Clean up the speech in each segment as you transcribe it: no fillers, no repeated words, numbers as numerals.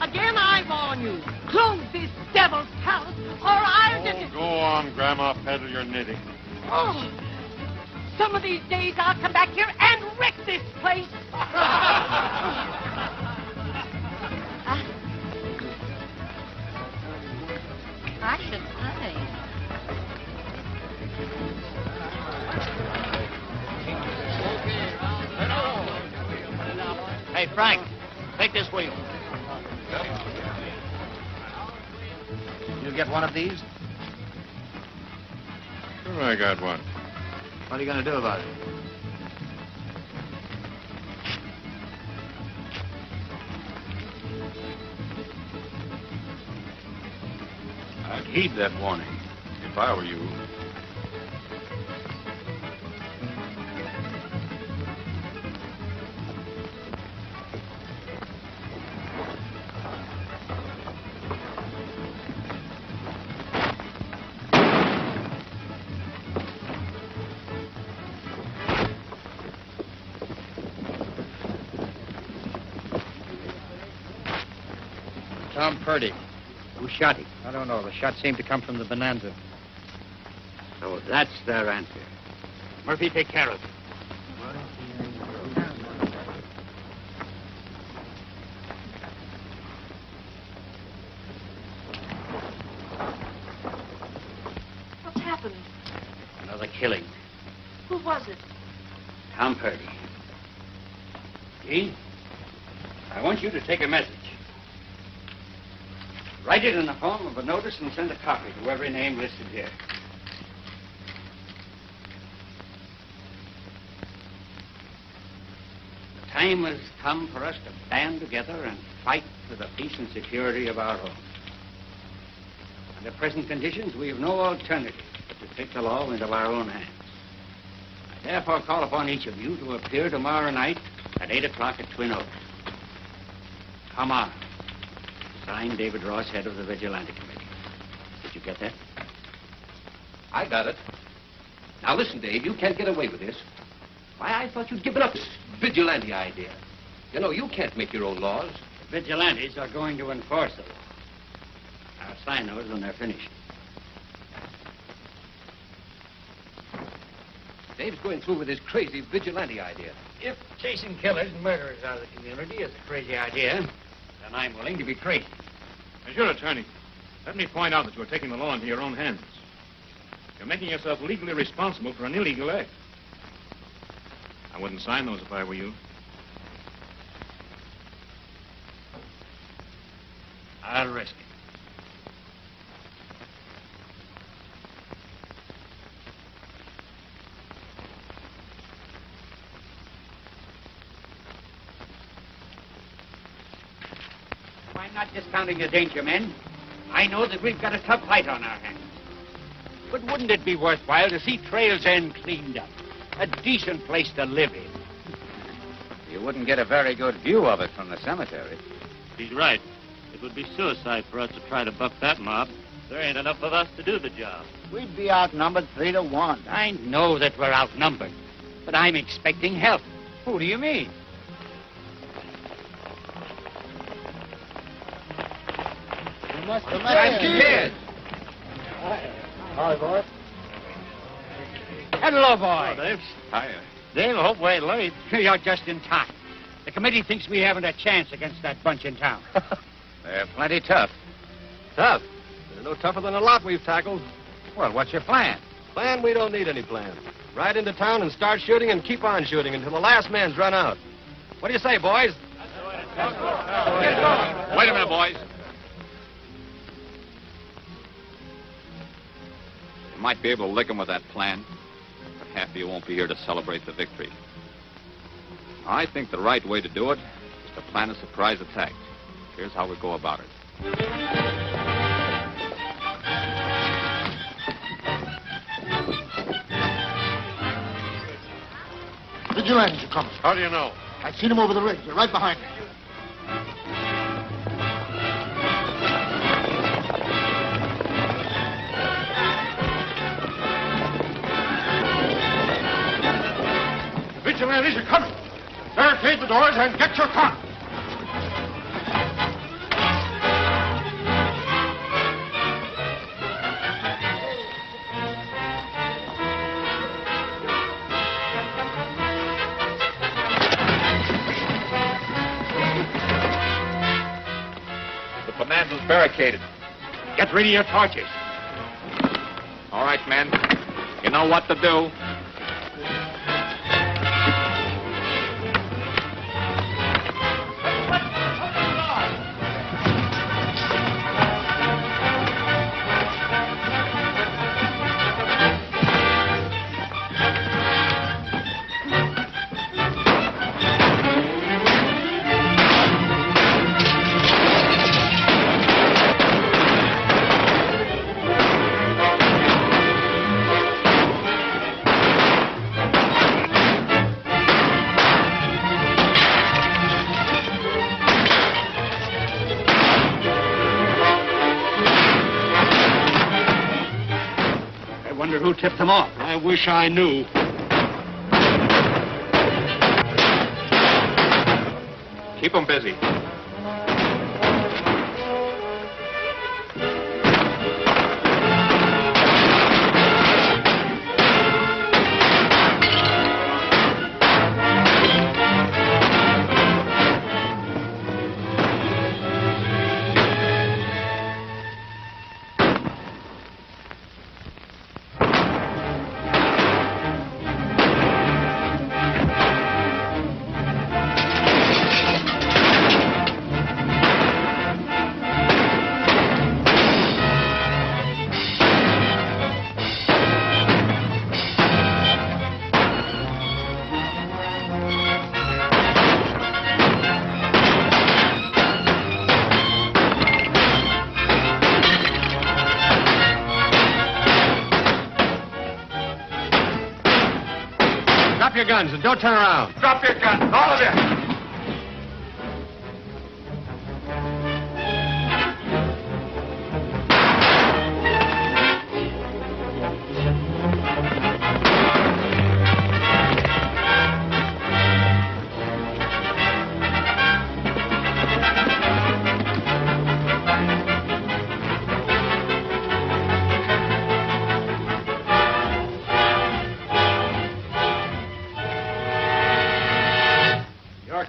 Again, I warn you. Close this devil's house, or I'll just... Go on, Grandma. Peddle your knitting. Oh, some of these days I'll come back here and wreck this place. I should say. Hey, Frank, take this wheel. You get one of these? Sure, I got one. What are you going to do about it? I'd heed that warning if I were you. Tom Purdy. Who shot him? I don't know. The shot seemed to come from the Bonanza. So that's their answer. Murphy, take care of it. What's happened? Another killing. Who was it? Tom Purdy. Gene, I want you to take a message. Write it in the form of a notice and send a copy to every name listed here. The time has come for us to band together and fight for the peace and security of our home. Under present conditions, we have no alternative but to take the law into our own hands. I therefore call upon each of you to appear tomorrow night at 8 o'clock at Twin Oaks. Come on. Signed, David Ross, head of the Vigilante Committee. Did you get that? I got it. Now, listen, Dave, you can't get away with this. Why, I thought you'd given up this vigilante idea. You know, you can't make your own laws. The vigilantes are going to enforce the law. I'll sign those when they're finished. Dave's going through with his crazy vigilante idea. If chasing killers and murderers out of the community is a crazy idea, then I'm willing to be crazy. Monsieur Attorney, let me point out that you're taking the law into your own hands. You're making yourself legally responsible for an illegal act. I wouldn't sign those if I were you. I'll risk it. I'm not discounting the danger, men. I know that we've got a tough fight on our hands. But wouldn't it be worthwhile to see Trail's End cleaned up? A decent place to live in. You wouldn't get a very good view of it from the cemetery. He's right. It would be suicide for us to try to buck that mob. There ain't enough of us to do the job. We'd be outnumbered 3 to 1. I know that we're outnumbered, but I'm expecting help. Who do you mean? You must have met him. Hi, boy. Hello, boy. Oh, Dave. Hiya. Dave, I hope we ain't late. You're just in time. The committee thinks we haven't a chance against that bunch in town. They're plenty tough. Tough? They're no tougher than a lot we've tackled. Well, what's your plan? Plan? We don't need any plan. Ride into town and start shooting and keep on shooting until the last man's run out. What do you say, boys? Wait a minute, boys. You might be able to lick 'em with that plan, but half of you won't be here to celebrate the victory. I think the right way to do it is to plan a surprise attack. Here's how we go about it. Vigilantes are coming. How do you know? I've seen them over the ridge. They're right behind me. Vigilantes are coming. Barricade the doors and get your car. The bonanza's barricaded. Get rid of your torches. All right, men. You know what to do. Who tipped them off? I wish I knew. Keep them busy. Drop your guns and don't turn around. Drop your guns, all of you.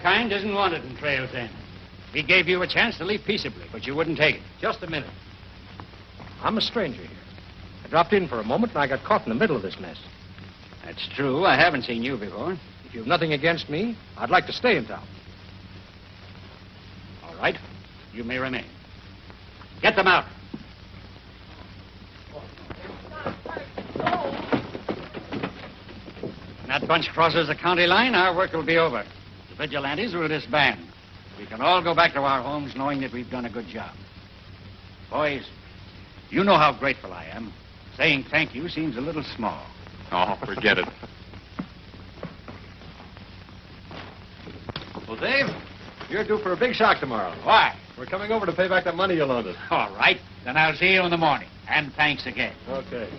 Kind isn't wanted in Trail 10. We gave you a chance to leave peaceably, but you wouldn't take it. Just a minute. I'm a stranger here. I dropped in for a moment and I got caught in the middle of this mess. That's true. I haven't seen you before. If you've nothing against me, I'd like to stay in town. All right. You may remain. Get them out. When that bunch crosses the county line, our work will be over. The vigilantes will disband. We can all go back to our homes knowing that we've done a good job. Boys, you know how grateful I am. Saying thank you seems a little small. Oh, forget it. Well, Dave, you're due for a big shock tomorrow. Why? We're coming over to pay back that money you loaned us. All right. Then I'll see you in the morning. And thanks again. Okay.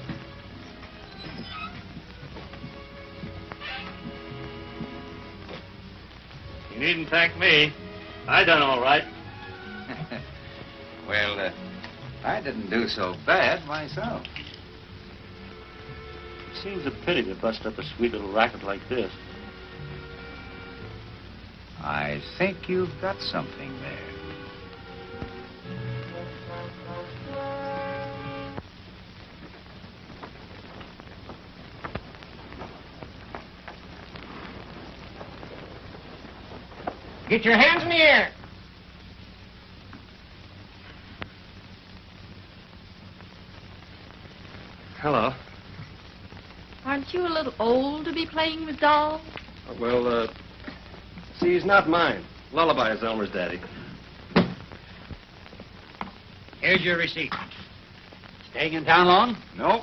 You needn't thank me. I done all right. Well, I didn't do so bad myself. It seems a pity to bust up a sweet little racket like this. I think you've got something there. Get your hands in the air. Hello. Aren't you a little old to be playing with dolls? Well, see, he's not mine. Lullaby is Elmer's daddy. Here's your receipt. Staying in town long? Nope.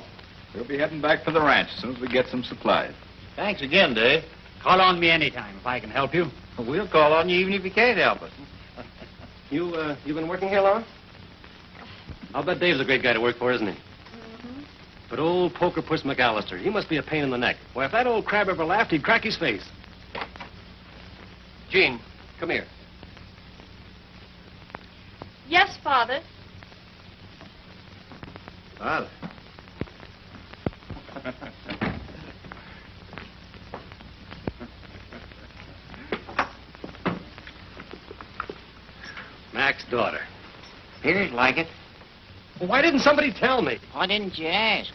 We'll be heading back for the ranch as soon as we get some supplies. Thanks again, Dave. Call on me anytime if I can help you. We'll call on you even if you can't help us. You've been working here long? I'll bet Dave's a great guy to work for, isn't he? But old Poker Puss McAllister, he must be a pain in the neck. Why, if that old crab ever laughed, he'd crack his face. Jean, come here. Yes, Father. Father. Mac's daughter. Appears like it. Well, why didn't somebody tell me? Why didn't you ask?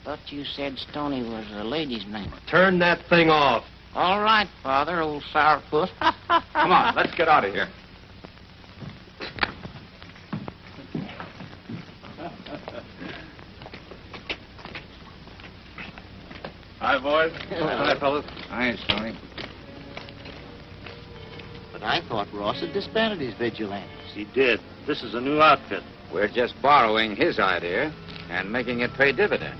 Thought you said Stoney was a lady's name. Turn that thing off. All right, Father, old sourpuss. Come on, let's get out of here. Hi, boys. Hi, fellas. Hi, Stoney. But I thought Ross had disbanded his vigilantes. He did. This is a new outfit. We're just borrowing his idea and making it pay dividends.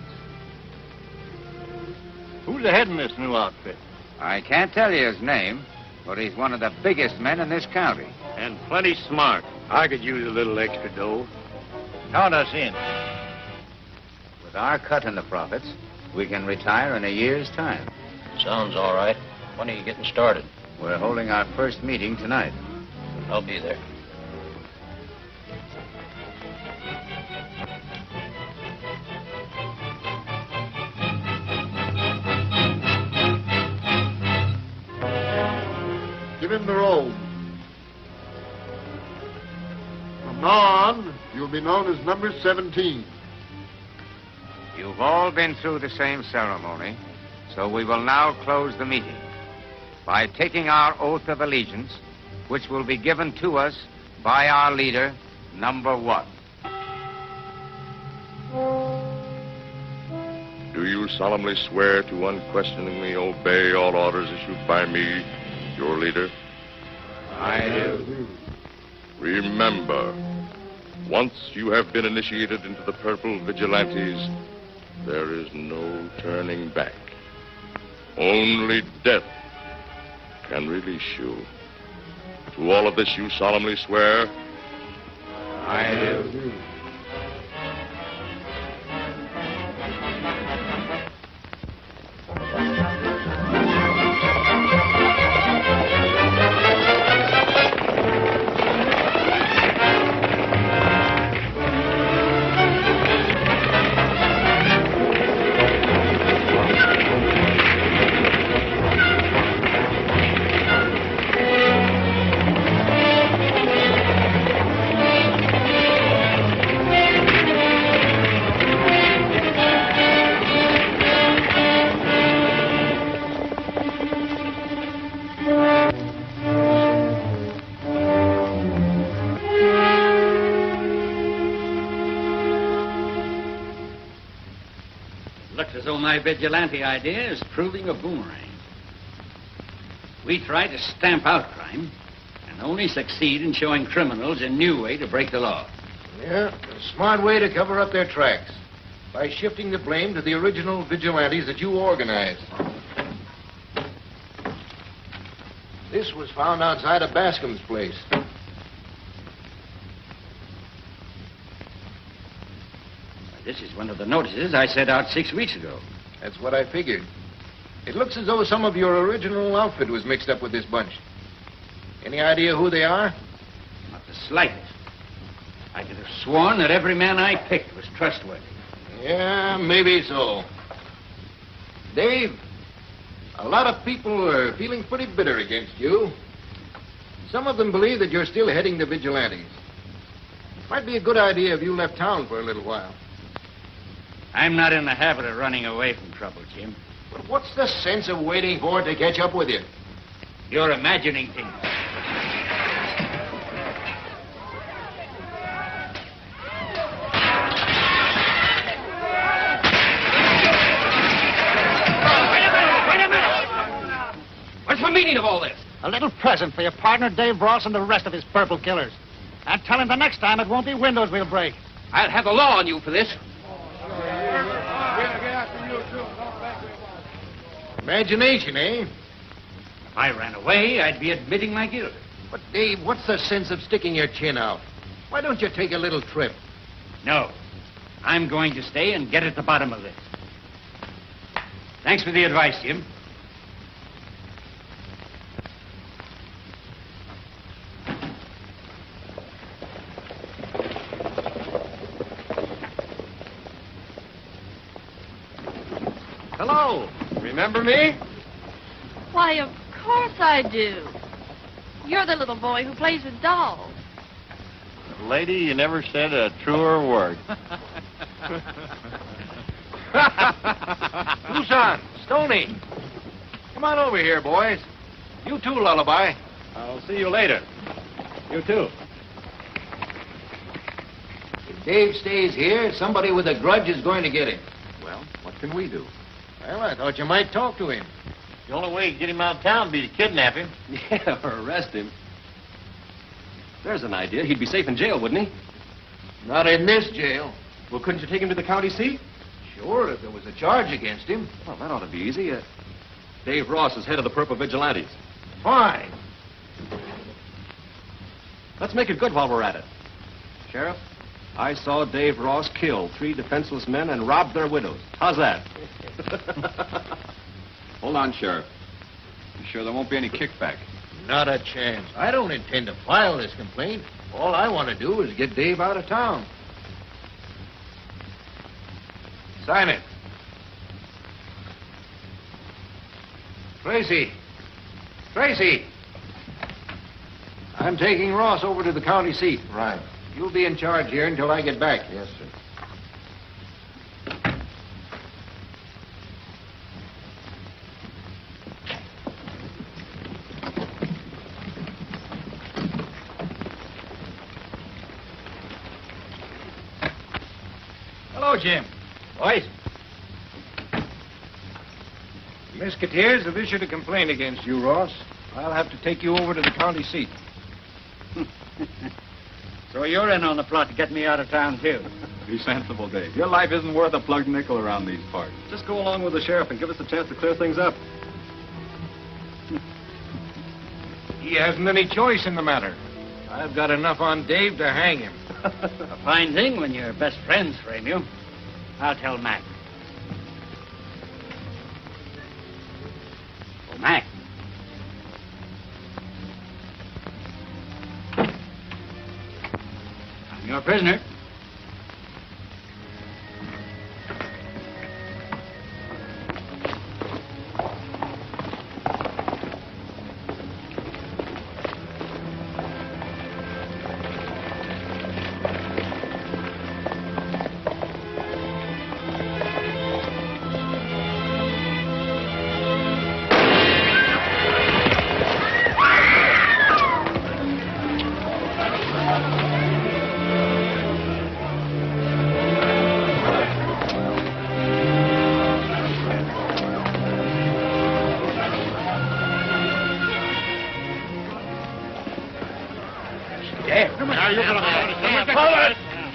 Who's ahead in this new outfit? I can't tell you his name, but he's one of the biggest men in this county. And plenty smart. I could use a little extra dough. Count us in. With our cut in the profits, we can retire in a year's time. Sounds all right. When are you getting started? We're holding our first meeting tonight. I'll be there. Give him the robe. From now on, you'll be known as number 17. You've all been through the same ceremony, so we will now close the meeting by taking our oath of allegiance, which will be given to us by our leader, number 1. Do you solemnly swear to unquestioningly obey all orders issued by me, your leader? I do. Remember, once you have been initiated into the Purple Vigilantes, there is no turning back. Only death can release you. To all of this you solemnly swear? I do. Looks as though my vigilante idea is proving a boomerang. We try to stamp out crime and only succeed in showing criminals a new way to break the law. Yeah, a smart way to cover up their tracks by shifting the blame to the original vigilantes that you organized. This was found outside of Bascom's place. This is one of the notices I sent out 6 weeks ago. That's what I figured. It looks as though some of your original outfit was mixed up with this bunch. Any idea who they are? Not the slightest. I could have sworn that every man I picked was trustworthy. Yeah, maybe so. Dave, a lot of people are feeling pretty bitter against you. Some of them believe that you're still heading the vigilantes. Might be a good idea if you left town for a little while. I'm not in the habit of running away from trouble, Jim. But what's the sense of waiting for it to catch up with you? You're imagining things. What's the meaning of all this? A little present for your partner, Dave Ross, and the rest of his purple killers. And tell him the next time it won't be windows we'll break. I'll have the law on you for this. Imagination, eh? If I ran away, I'd be admitting my guilt. But, Dave, what's the sense of sticking your chin out? Why don't you take a little trip? No. I'm going to stay and get at the bottom of this. Thanks for the advice, Jim. Hello. Remember me? Why, of course I do. You're the little boy who plays with dolls. Lady, you never said a truer word. Tucson, Stoney. Come on over here, boys. You too, Lullaby. I'll see you later. You too. If Dave stays here, somebody with a grudge is going to get him. Well, what can we do? Well, I thought you might talk to him. The only way to get him out of town would be to kidnap him. Yeah, or arrest him. There's an idea. He'd be safe in jail, wouldn't he? Not in this jail. Well, couldn't you take him to the county seat? Sure, if there was a charge against him. Well, that ought to be easy. Dave Ross is head of the Purple Vigilantes. Fine. Let's make it good while we're at it. Sheriff, I saw Dave Ross kill 3 defenseless men and rob their widows. How's that? Hold on, Sheriff. You sure there won't be any kickback? Not a chance. I don't intend to file this complaint. All I want to do is get Dave out of town. Sign it. Tracy. Tracy. I'm taking Ross over to the county seat. Right. You'll be in charge here until I get back. Yes, sir. Hello, Jim. Boys. Musketeers have issued a complaint against you, Ross. I'll have to take you over to the county seat. So you're in on the plot to get me out of town, too. Be sensible, Dave. Your life isn't worth a plugged nickel around these parts. Just go along with the sheriff and give us a chance to clear things up. He hasn't any choice in the matter. I've got enough on Dave to hang him. A fine thing when your best friends frame you. I'll tell Mac. Oh, Mac. I'm your prisoner.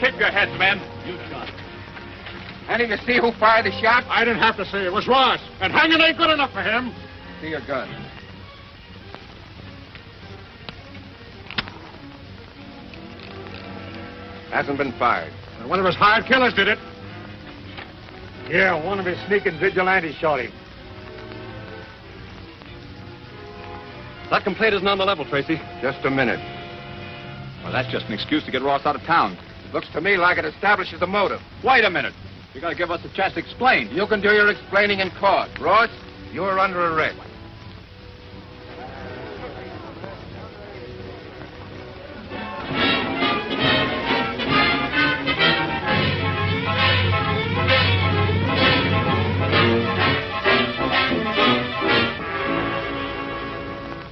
Keep your heads, men. Any to see who fired the shot? I didn't have to see. It was Ross. And hanging ain't good enough for him. See your gun. Hasn't been fired. And one of his hired killers did it. Yeah, one of his sneaking vigilantes shot him. That complaint isn't on the level, Tracy. Just a minute. Well, that's just an excuse to get Ross out of town. Looks to me like it establishes a motive. Wait a minute. You gotta give us a chance to explain. You can do your explaining in court. Ross, you're under arrest.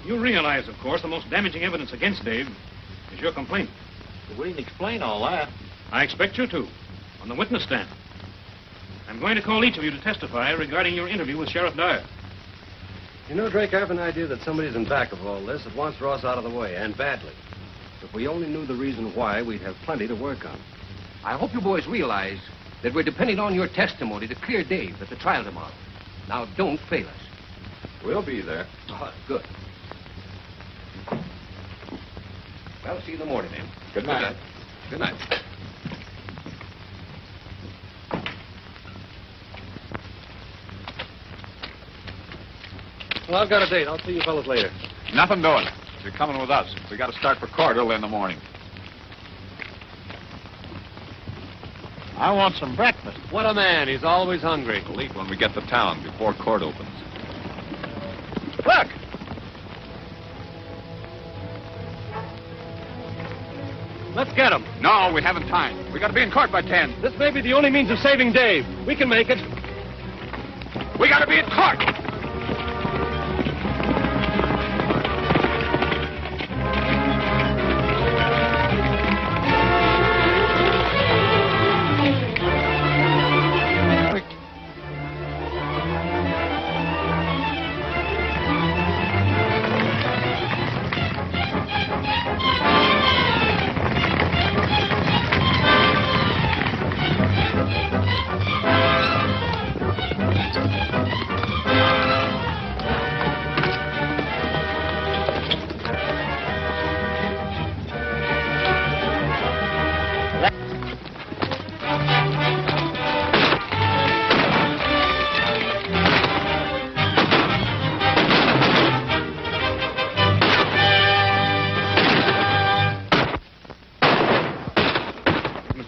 You realize, of course, the most damaging evidence against Dave is your complaint. We didn't explain all that. I expect you to, on the witness stand. I'm going to call each of you to testify regarding your interview with Sheriff Dyer. You know, Drake, I have an idea that somebody's in back of all this that wants Ross out of the way, and badly. If we only knew the reason why, we'd have plenty to work on. I hope you boys realize that we're depending on your testimony to clear Dave at the trial tomorrow. Now, don't fail us. We'll be there. Oh, good. Well, see you in the morning, then. Good night. Good night. Well, I've got a date. I'll see you fellas later. Nothing doing. You're coming with us. We got to start for court early in the morning. I want some breakfast. What a man. He's always hungry. We'll eat when we get to town before court opens. Look! Let's get him. No, we haven't time. We got to be in court by 10. This may be the only means of saving Dave. We can make it. We got to be in court.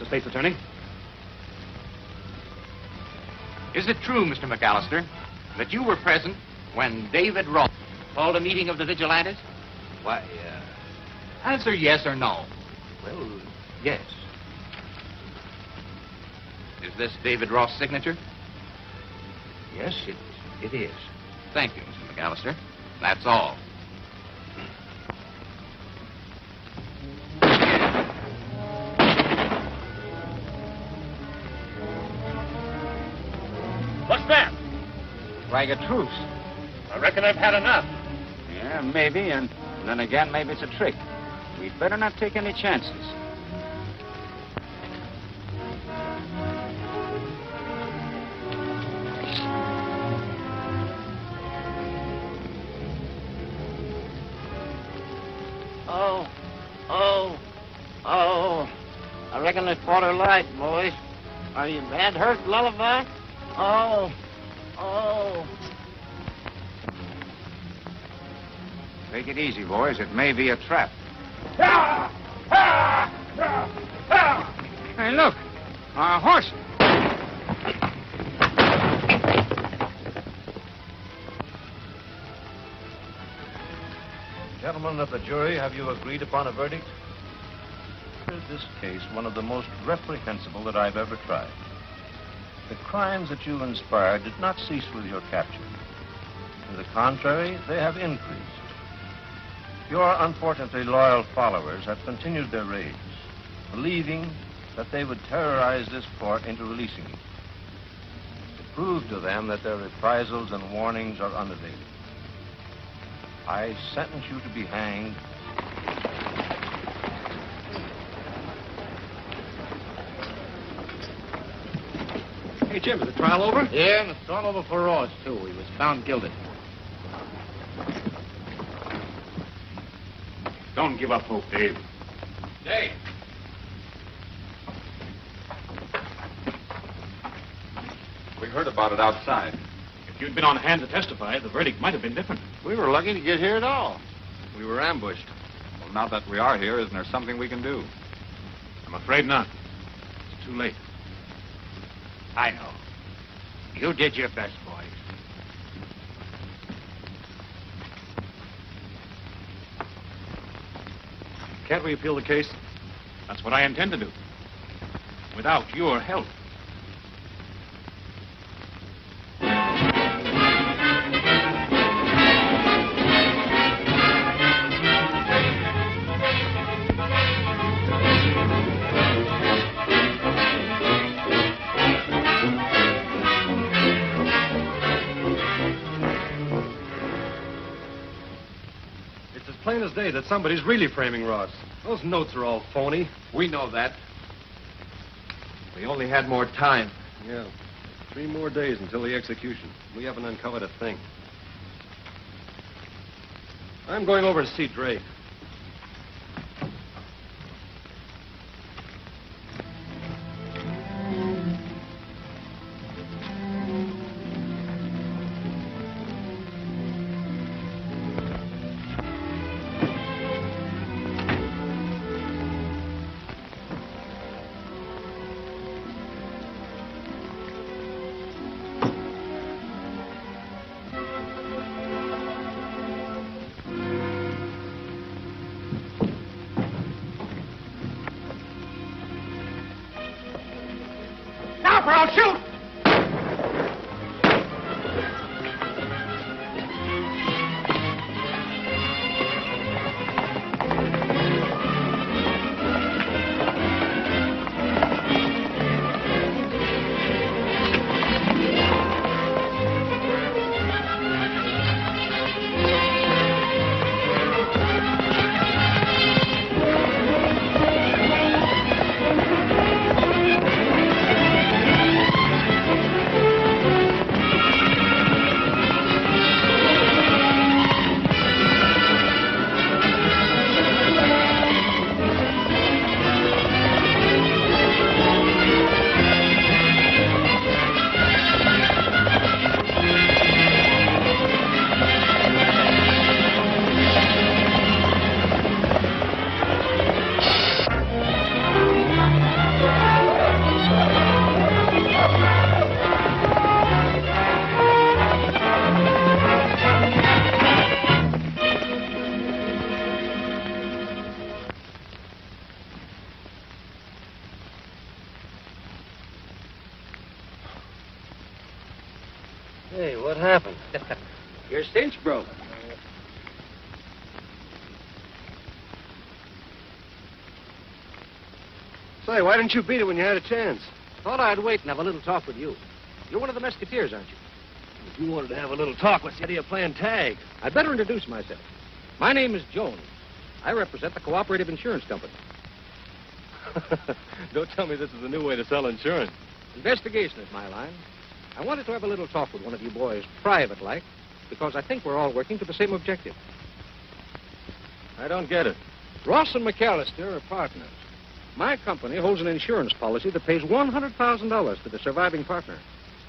State's Attorney. Is it true, Mr. McAllister, that you were present when David Ross called a meeting of the Vigilantes? Why, Answer yes or no. well, yes. Is this David Ross' signature? Yes, it is. Thank you, Mr. McAllister. That's all. What's that? Flag of truce. I reckon I've had enough. Yeah, maybe, and then again, maybe it's a trick. We'd better not take any chances. Oh. I reckon they fought her light, boys. Are you bad hurt, Lullaby? Oh. Take it easy, boys. It may be a trap. Hey, look. Our horse. Gentlemen of the jury, have you agreed upon a verdict? Is this case one of the most reprehensible that I've ever tried? The crimes that you inspired did not cease with your capture. To the contrary, they have increased. Your unfortunately loyal followers have continued their raids, believing that they would terrorize this court into releasing you. To prove to them that their reprisals and warnings are unavailing, I sentence you to be hanged. Hey, Jim, is the trial over? Yeah, and it's all over for Ross, too. He was found guilty. Don't give up hope, Dave. Dave! We heard about it outside. If you'd been on hand to testify, the verdict might have been different. We were lucky to get here at all. We were ambushed. Well, now that we are here, isn't there something we can do? I'm afraid not. It's too late. I know. You did your best, boys. Can't we appeal the case? That's what I intend to do. Without your help. Plain as day that somebody's really framing Ross. Those notes are all phony. We know that. We only had more time. Yeah. 3 more days until the execution. We haven't uncovered a thing. I'm going over to see Drake. Now, or I'll shoot! Hey, what happened? Your cinch broke. Say, why didn't you beat it when you had a chance? Thought I'd wait and have a little talk with you. You're one of the Musketeers, aren't you? If you wanted to have a little talk, what's the idea of playing tag? I'd better introduce myself. My name is Jones. I represent the Cooperative Insurance Company. Don't tell me this is a new way to sell insurance. Investigation is my line. I wanted to have a little talk with one of you boys, private-like, because I think we're all working to the same objective. I don't get it. Ross and McAllister are partners. My company holds an insurance policy that pays $100,000 to the surviving partner.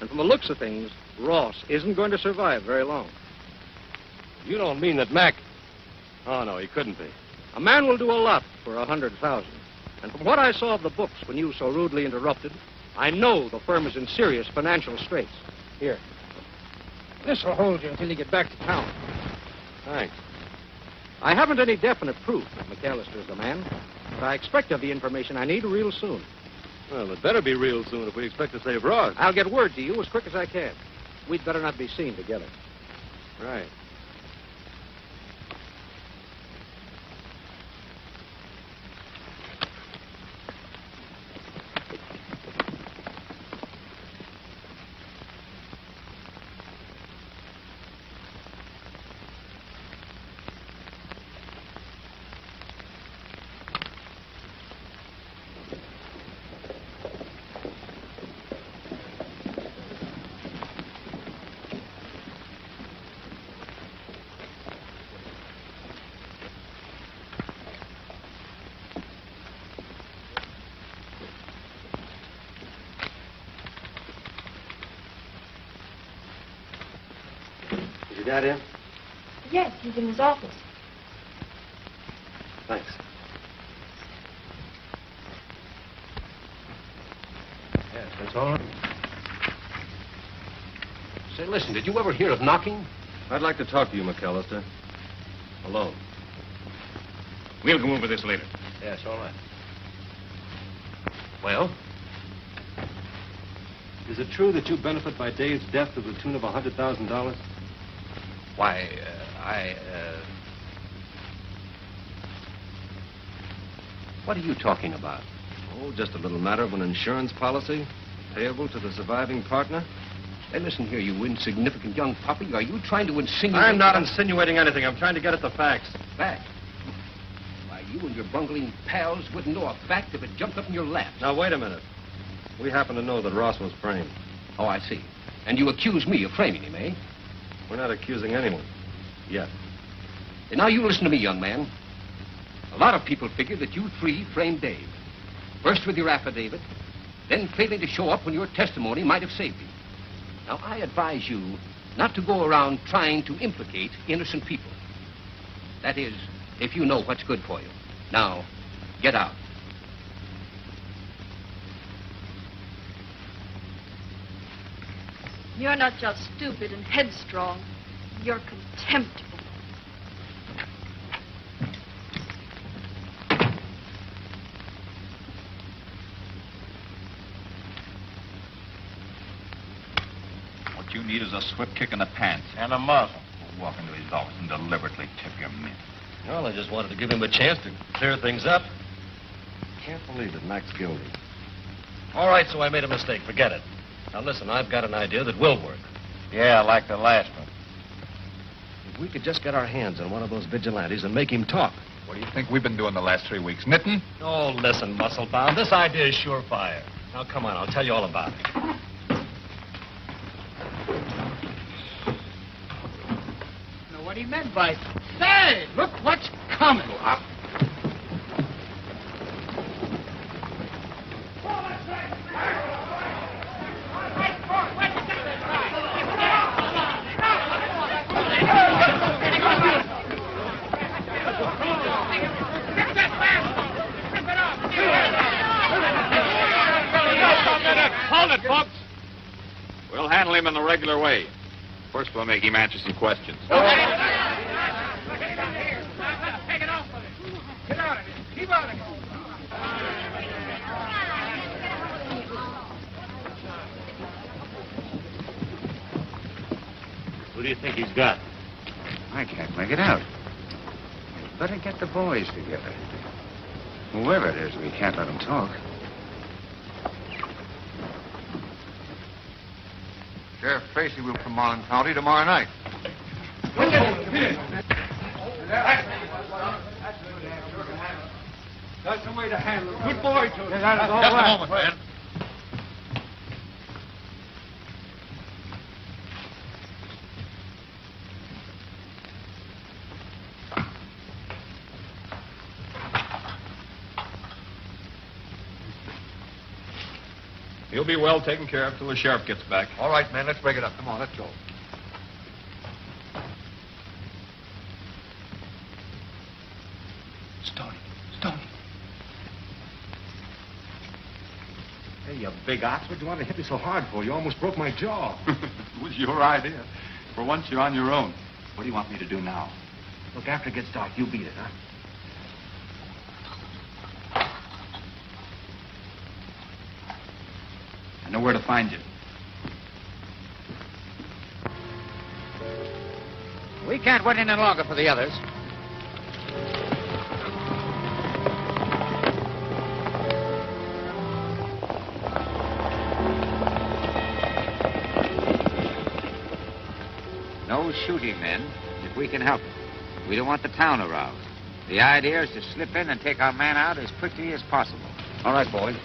And from the looks of things, Ross isn't going to survive very long. You don't mean that Mac... Oh, no, he couldn't be. A man will do a lot for $100,000. And from what I saw of the books when you so rudely interrupted, I know the firm is in serious financial straits. Here. This will hold you until you get back to town. Thanks. I haven't any definite proof that McAllister's the man, but I expect to have the information I need real soon. Well, it better be real soon if we expect to save Ross. I'll get word to you as quick as I can. We'd better not be seen together. Right. Is your dad in? Yes, he's in his office. Thanks. Yes, that's all right. Say, listen, did you ever hear of knocking? I'd like to talk to you, McAllister. Alone. We'll go over this later. Yes, all right. Well? Is it true that you benefit by Dave's death to the tune of $100,000? Why, What are you talking about? Oh, just a little matter of an insurance policy payable to the surviving partner. Hey, listen here, you insignificant young puppy. Are you trying to insinuate... I'm not insinuating anything. I'm trying to get at the facts. Facts? Why, you and your bungling pals wouldn't know a fact if it jumped up in your lap. Now, wait a minute. We happen to know that Ross was framed. Oh, I see. And you accuse me of framing him, eh? We're not accusing anyone. Yet. And now you listen to me, young man. A lot of people figure that you three framed Dave. First with your affidavit, then failing to show up when your testimony might have saved you. Now, I advise you not to go around trying to implicate innocent people. That is, if you know what's good for you. Now, get out. You're not just stupid and headstrong. You're contemptible. What you need is a swift kick in the pants. And a muzzle. Walk into his office and deliberately tip your mint. Well, I just wanted to give him a chance to clear things up. Can't believe it, Mac's guilty. All right, so I made a mistake. Forget it. Now, listen, I've got an idea that will work. Yeah, like the last one. If we could just get our hands on one of those vigilantes and make him talk. What do you think we've been doing the last 3 weeks? Knitting? Oh, listen, Musclebound, this idea is surefire. Now, come on, I'll tell you all about it. Know what he meant by, say, look what's coming. Hold it, folks. We'll handle him in the regular way. First, we'll make him answer some questions. Take it off of it. Get out of it. Keep out of it. Who do you think he's got? I can't make it out. Better get the boys together. Whoever it is, we can't let them talk. Sheriff Tracy will come on in county tomorrow night. Got some way to handle it. Good boy, Tony. Just a moment, man. He'll be well taken care of till the sheriff gets back. All right, man, let's break it up. Come on, let's go. Stoney. Stoney. Hey, you big ox, what'd you want to hit me so hard for? You almost broke my jaw. It was your idea. For once, you're on your own. What do you want me to do now? Look, after it gets dark, you beat it, huh? I know where to find you. We can't wait any longer for the others. No shooting, men, if we can help it. We don't want the town aroused. The idea is to slip in and take our man out as quickly as possible. All right, boys.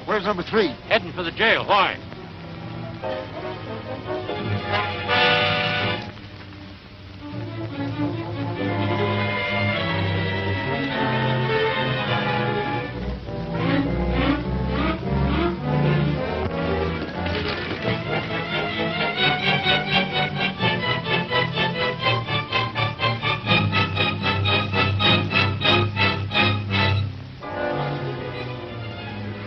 Where's number 3? Heading for the jail. Why?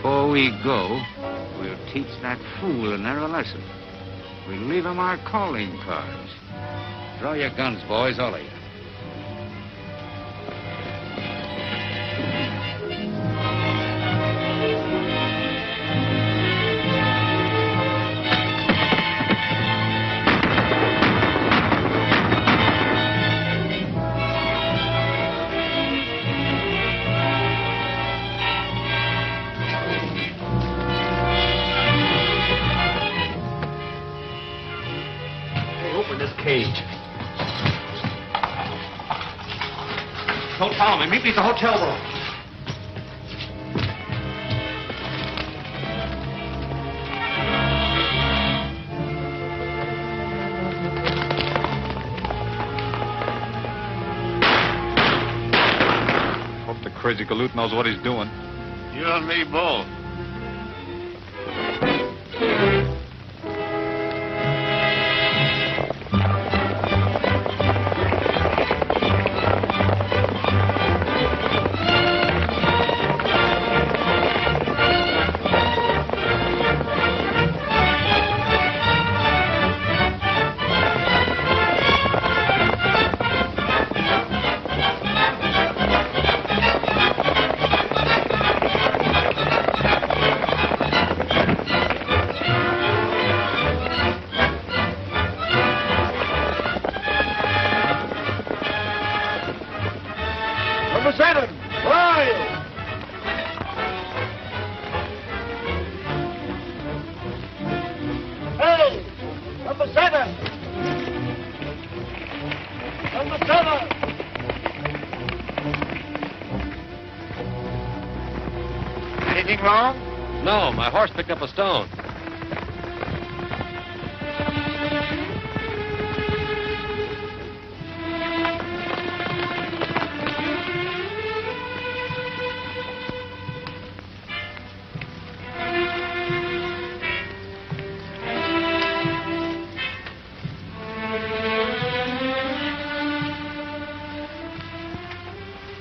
Before we go, we'll teach that fool another lesson. We'll leave him our calling cards. Draw your guns, boys, all of you. engaged. Don't follow me. Meet me at the hotel room. Hope the crazy galoot knows what he's doing. You and me both. Number 7, Lyle. Hey, number 7. Number 7. Anything wrong? No, my horse picked up a stone.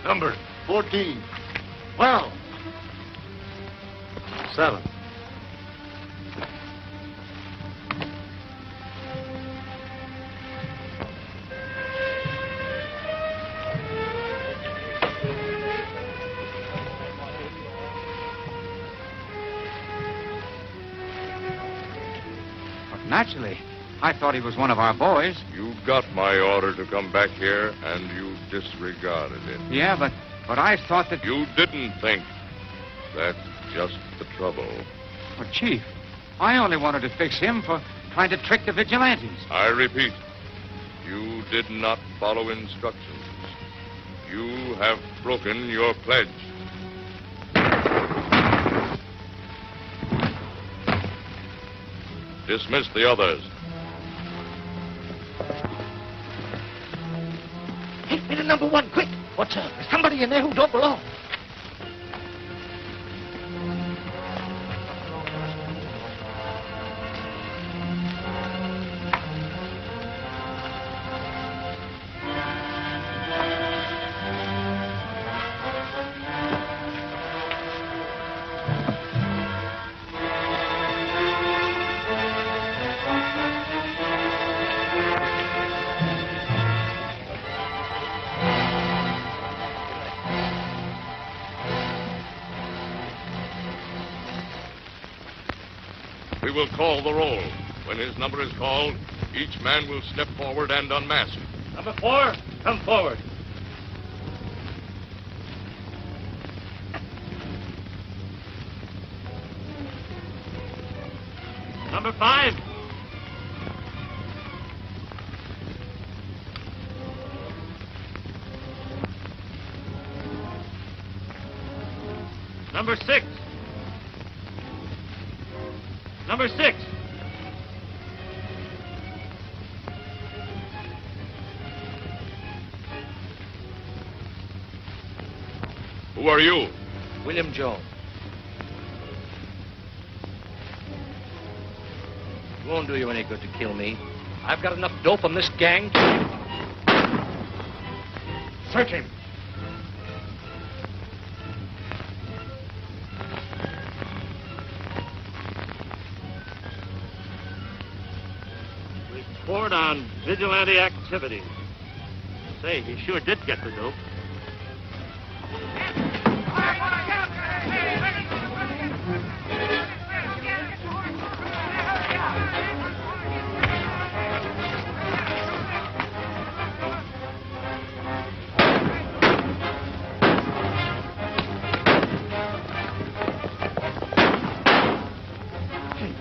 Number 14. Well. 7. But naturally, I thought he was one of our boys. You got my order to come back here, and you disregarded it. Yeah, but I thought that... You didn't think. That's just the trouble. But, Chief, I only wanted to fix him for trying to trick the vigilantes. I repeat, you did not follow instructions. You have broken your pledge. Dismiss the others. Take me to number 1, quick. What's up? There's somebody in there who don't belong. We will call the roll. When his number is called, each man will step forward and unmask. Number 4, come forward. Number 5. Number 6. Number 6. Who are you? William Jones. It won't do you any good to kill me. I've got enough dope on this gang. Search him. Report on vigilante activity. Say, he sure did get the dope.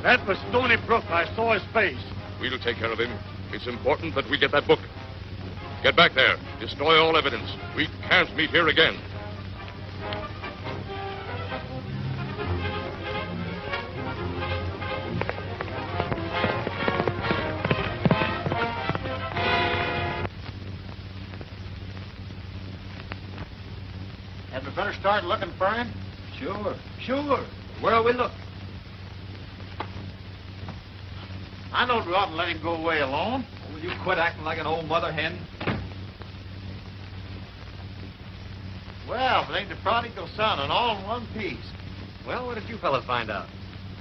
That was Stony Brook. I saw his face. We'll take care of him. It's important that we get that book. Get back there. Destroy all evidence. We can't meet here again. Had we better start looking for him? Sure. Where'll we look? I know we oughtn't let him go away alone. Will you quit acting like an old mother hen? Well, if it ain't the prodigal son and all in one piece. Well, what did you fellas find out?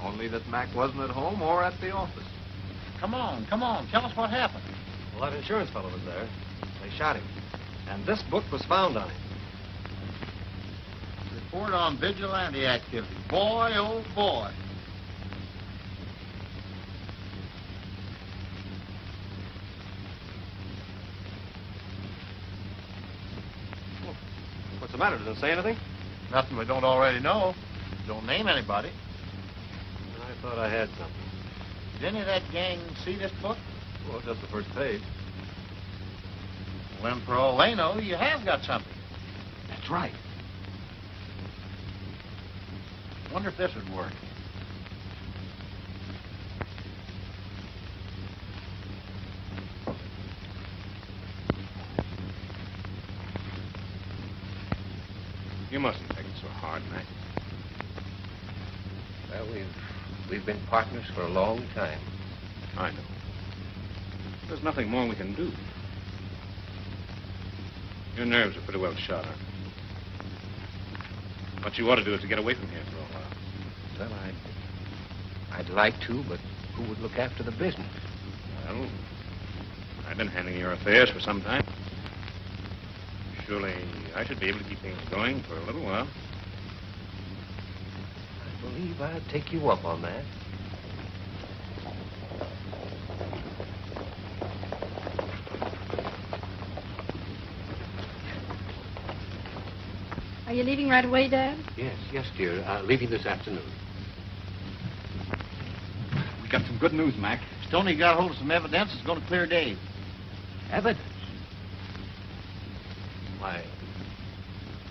Only that Mac wasn't at home or at the office. Come on. Tell us what happened. Well, that insurance fellow was there. They shot him. And this book was found on him. Report on vigilante activity. Boy, oh boy. What's the matter? Does it say anything? Nothing we don't already know. Don't name anybody. I thought I had something. Did any of that gang see this book? Well, just the first page. Well, for all they know, you have got something. That's right. Wonder if this would work. You mustn't take it so hard, Mac. Well, we've been partners for a long time. I know. There's nothing more we can do. Your nerves are pretty well shot, aren't they? What you ought to do is to get away from here for a while. Well, I'd like to, but who would look after the business? Well, I've been handling your affairs for some time. Surely I should be able to keep things going for a little while. I believe I'll take you up on that. Are you leaving right away, Dad? Yes, dear. Leaving this afternoon. We got some good news, Mac. Stoney got hold of some evidence that's going to clear Dave. Evidence? Why,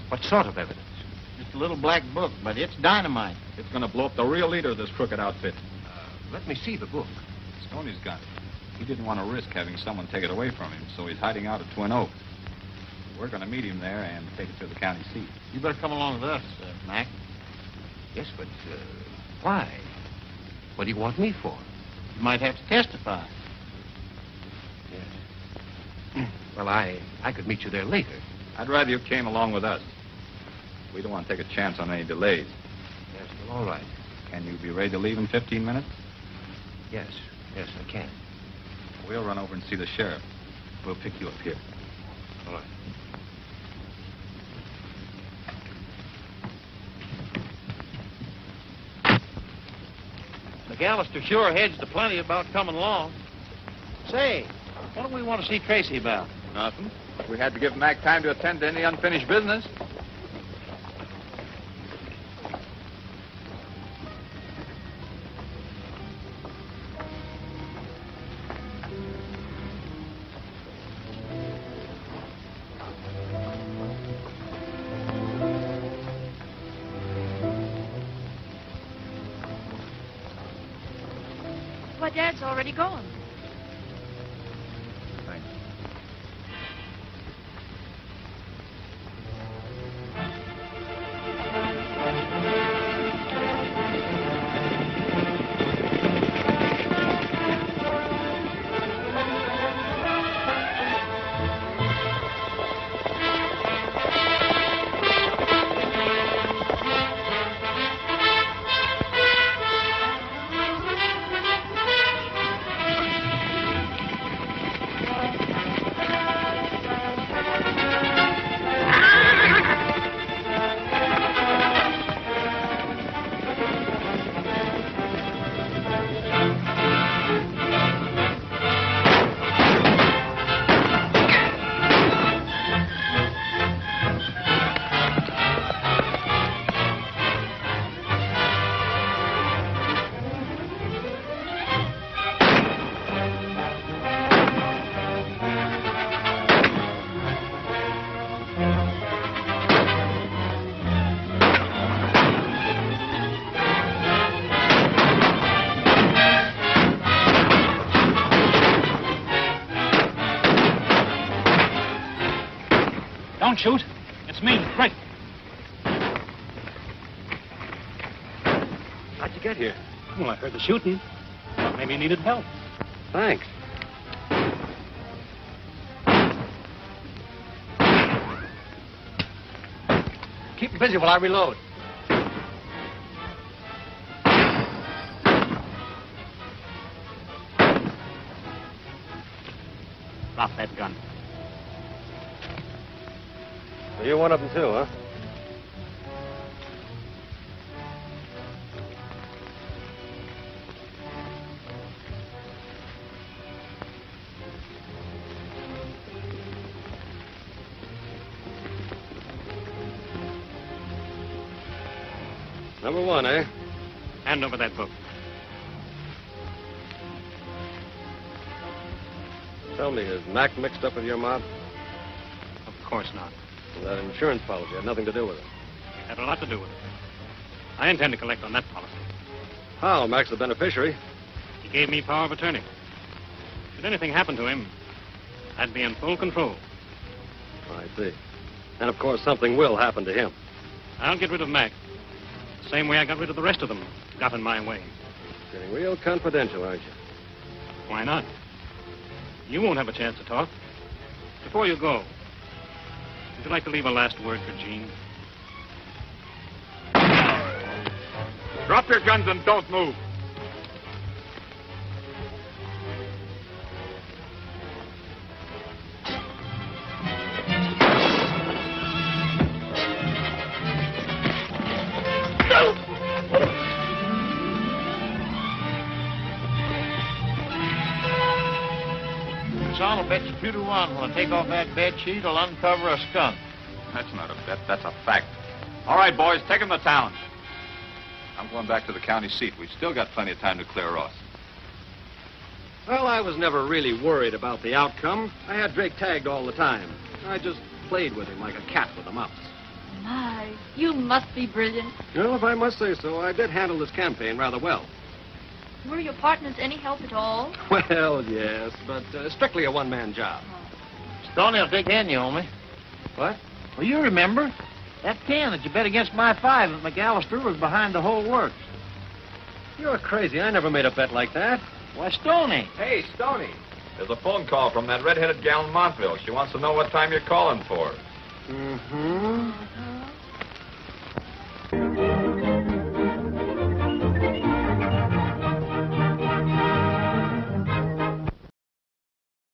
what sort of evidence? Just a little black book, but it's dynamite. It's going to blow up the real leader of this crooked outfit. Let me see the book. Stoney's got it. He didn't want to risk having someone take it away from him, so he's hiding out at Twin Oaks. We're going to meet him there and take it to the county seat. You better come along with us, Mac. Yes, but why? What do you want me for? You might have to testify. Yes. Well, I could meet you there later. I'd rather you came along with us. We don't want to take a chance on any delays. Yes, well, all right. Can you be ready to leave in 15 minutes? Yes, I can. We'll run over and see the sheriff. We'll pick you up here. All right. McAllister sure hedged plenty about coming along. Say, what do we want to see Tracy about? Nothing. We had to give Mac time to attend to any unfinished business. Why, Dad's already gone. Thanks. Don't shoot. It's me, Frank. How'd you get here? Well, I heard the shooting. Thought maybe you needed help. Thanks. Keep him busy while I reload. Drop that gun. So you're one of them, too, huh? Number one, eh? Hand over that book. Tell me, is Mac mixed up with your mob? Of course not. Well, that insurance policy had nothing to do with it. Had a lot to do with it. I intend to collect on that policy. How? Mac's the beneficiary. He gave me power of attorney. Should anything happen to him, I'd be in full control. I see. And, of course, something will happen to him. I'll get rid of Mac. The same way I got rid of the rest of them. Got in my way. Getting real confidential, aren't you? Why not? You won't have a chance to talk. Before you go, would you like to leave a last word for Jean? Drop your guns and don't move. Son, I'll bet you 2 to 1 when I take off that bed sheet, I'll uncover a skunk. That's not a bet. That's a fact. All right, boys, take him to town. I'm going back to the county seat. We've still got plenty of time to clear Ross. Well, I was never really worried about the outcome. I had Drake tagged all the time. I just played with him like a cat with a mouse. My, you must be brilliant. Well, if I must say so, I did handle this campaign rather well. Were your partners any help at all? Well, yes, but strictly a one-man job. Stoney will dig in you on me. What? Well, you remember that 10 that you bet against my 5 that McAllister was behind the whole works. You're crazy. I never made a bet like that. Why, Stoney. Hey, Stoney. There's a phone call from that red-headed gal in Montville. She wants to know what time you're calling for. Mm-hmm.